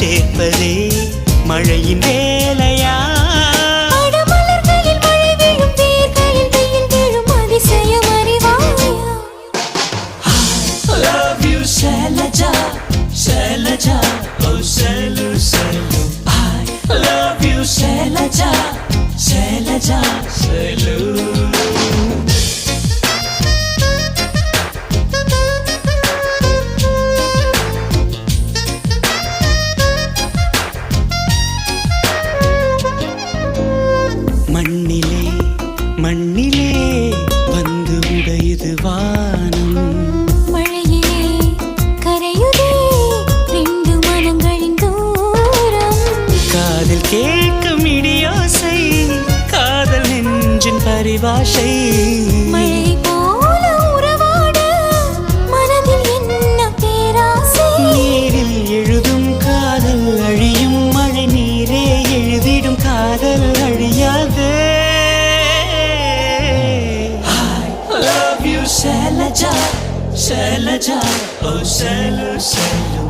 சேர்ப்பதே மழையின் வேலையா? மலர்களில் மழை விழும், வேர்களில் வெயில் விழும், அதிசயம் அறிவாயா? I love you Shailaja, Shailaja, oh Shailu, Shailu. I love you Shailaja, Shailaja, Shailu. மண்ணிலே மண்ணிலே வந்து உடையுது வானம், மழையிலே கரையுதே ரெண்டு மனங்களின் தூரம். காதில் கேட்கும் இடியோசை, காதல் நெஞ்சின் பரிபாஷை. மழை போல உறவாட மனதில் என்ன பேராசை. நீரில் எழுதும் காதல் அழியும், மழை நீரே எழுதிடும் காதல் அழியாது. I love you Shailaja, Shailaja, oh Shailu, Shailu.